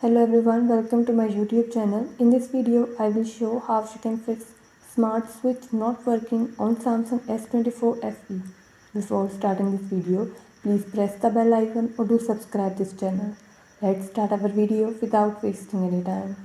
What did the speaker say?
Hello everyone, welcome to my YouTube channel. In this video, I will show how you can fix smart switch not working on Samsung S24 FE. Before starting this video, please press the bell icon or do subscribe this channel. Let's start our video without wasting any time.